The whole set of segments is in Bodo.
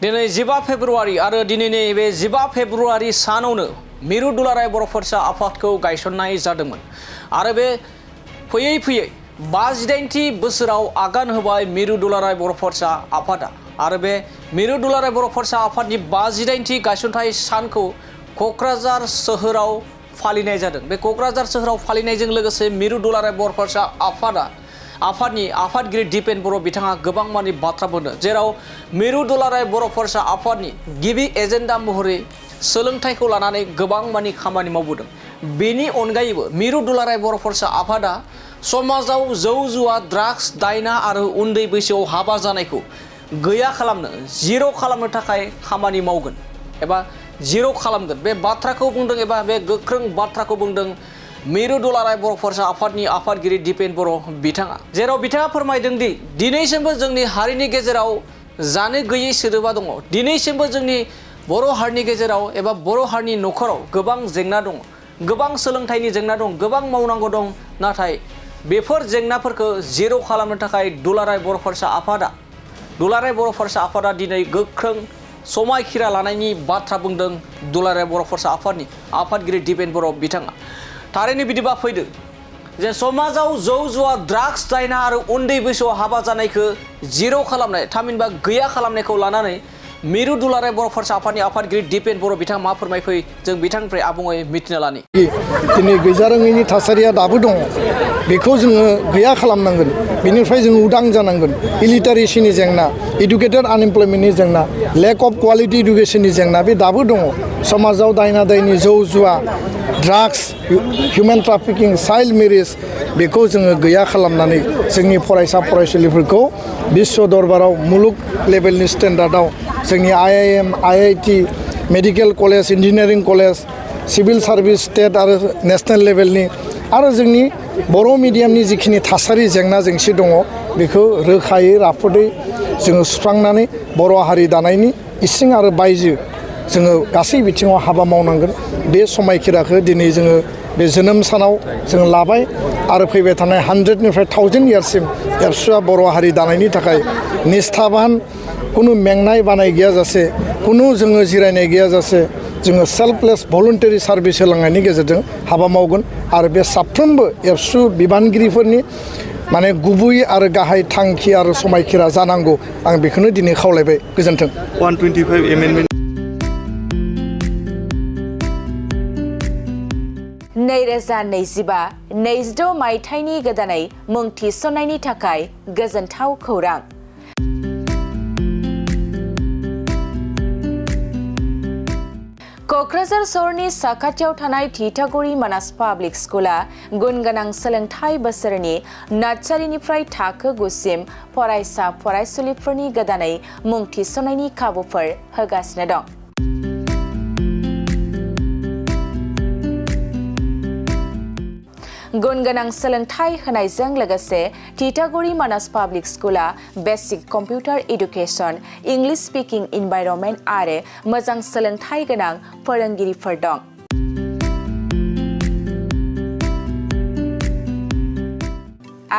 दिनै 15 फेब्रुवारि आरो दिनैनि बे 15 फेब्रुवारि सानावनो मिरु दुलाराय बर' फरायसा आफादखौ गायसननाय जादोंमोन आरो बे फैयै फैयै 58थि बोसोराव आगान होबाय मिरु दुलाराय बर' फरायसा आफादा आरो बे मिरु दुलाराय बर' फरायसा आफादनि 58थि गायसनथाय सानखौ क'क्राझार सोहोराव फालिनाय जादों। बे क'क्राझार सोहोराव फालिनायजों लोगोसे मिरु दुलाराय बर' फरायसा आफादनि आफादगिरि दिपेन बर' बिथाङा गोबां मानि बाथ्रा बुंदों, जेराव मिरु दुलाराय बर' फरायसा आफादनि गिबि एजेन्डा महरै सोलोंथाइखौ लानानै गोबां मानि खामानि मावबोदों। बेनि अनगायैबो मिरु दुलाराय बर' फरायसा आफादा समाजाव जौ जुवा ड्राग्स दायना आरो उन्दै बैसोआव हाबा जानायखौ गैया खालामनो जिर' खालामनो थाखाय खामानि मावगोन एबा जिर' खालामगोन बे बाथ्राखौ बुंदों एबा बे गोख्रों बाथ्राखौ बुंदों मिरु दुलाराय बर' फरायसा आफादनि आफादगिरि दिपेन बर' बिथाङा, जेराव बिथाङा फोरमायदों दि दिनैसिमबो जोंनि हारिनि गेजेराव जानो गैयै सोदोबा दङ। दिनैसिमबो जोंनि बर' हारिनि गेजेराव एबा बर' हारिनि न'खराव गोबां जेंना दङ, गोबां सोलोंथाइनि जेंना दं, गोबां मावनांगौ दं। नाथाय बेफोर जेंनाफोरखौ जिर' खालामनो थाखाय दुलाराय बर' फरायसा आफादा दिनै गोख्रों समायखिरा लानायनि बाथ्रा बुंदों दुलाराय बर' फरायसा आफादनि आफादगिरि दिपेन बर' बिथाङा। थारैनो बिदिबा फैदो जे समाजाव जौ जुवा ड्राग्स दायना आरो उन्दै बैसोआव हाबा जानायखौ जिर' खालामनाय थामहिनबा गैया खालामनायखौ लानानै मिरु दुलाराय बर' फरायसा आफादनि आफादगिरि दिपेन बर' बिथाङा मा फोरमायफै जों बिथांनिफ्राय आबुङै मिथिना लानि। दिनै गैजारोङैनि थासारिया दाबो दङ, बेखौ जोङो गैया खालामनांगोन। बेनिफ्राय जों उदां जानांगोन। इलिटारेसिनि जेंना, इडुकेटेड आनएमप्लयमेन्टनि जेंना, लेक अफ क्वालिटि इडुकेसननि जेंना बे दाबो दङ। समाजाव दायना दायनि जौ जुवा drugs human trafficking child marriage बेखौ जोङो गैया खालामनानै जोंनि फरायसा फरायसुलिफोरखौ बिश्व दरबाराव मुलुग लेभेलनि स्टेन्डार्डआव जोंनि IIM, IIT, medical college, engineering college, civil service state आरो नेशनेल लेभेलनि आरो जोंनि बर' मिडियामनि जिखिनि थासारि जेंना जेंसि दङ बेखौ रोखायै राफोदै जोङो सुस्रांनानै बर' हारि दानायनि इसिं आरो बायजो जोङो गासै बिथिङाव हाबा मावनांगोन। बे समायखिराखौ दिनै जोङो बे जोनोम सानाव जों लाबाय आरो फैबाय थानाय 100निफ्राय 1000 इयार्ससिम एबसुआ बर' हारि दानायनि थाखाय निस्थाबान खुनु मेंनाय बानाय गैयाजासे, खुनु जोङो जिरायनाय गैयाजासे जोङो सेल्फलेस भलुन्टारि सार्भिस होलांनायनि गेजेरजों हाबा मावगोन आरो बे साफ्रोमबो एबसु बिबानगिरिफोरनि माने गुबै आरो गाहाय थांखि आरो समायखिरा जानांगौ। आं बेखौनो दिनै खावलायबाय। गोजोन्थों। 125 एमेन्डमेन्ट 2025-26 मायथाइनि गोदानै मुं थिसननायनि थाखाय गोजोनथाव खौरां। क'क्राझार सहरनि साखाथियाव थानाय थिथागुरि मानास पाब्लिक स्कुला गुन गोनां सोलोंथाइ बोसोरनि नार्सारिनिफ्राय थाखो 9सिम फरायसा फरायसुलिफोरनि गोदानै मुं थिसननायनि खाबुफोर होगासिनो दं। गुन गोनां सोलोंथाइ होनायजों लोगोसे थिथागुरि मानास पाब्लिक स्कुला basic computer education, English speaking environment आरो मोजां सोलोंथाइ गोनां फोरोंगिरिफोर दं।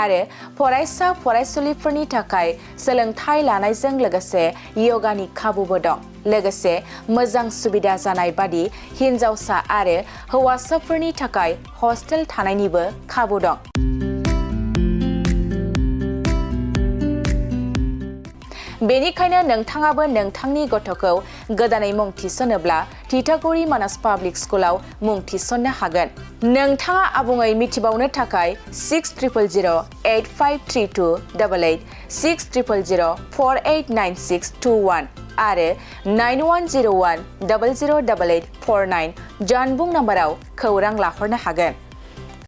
आरो फरायसा फरायसुलिफोरनि थाखाय सोलोंथाइ लानायजों लोगोसे यगानि खाबुबो दं। लोगोसे मोजां सुबिदा जानाय बादि हिन्जावसा आरो हौवासाफोरनि थाखाय हस्टेल थानायनिबो खाबु दं। बेनिखायनो नोंथाङाबो नोंथांनि गथ'खौ गोदानै मुं थिसनोब्ला थिथागुरि मानास पाब्लिक स्कुलाव मुं थिसननो हागोन। नोंथाङा आबुङै मिथिबावनो थाखाय 6000853288, 6000489621 आरो 9101008849 जानबुं नाम्बाराव खौरां लाहरनो हागोन।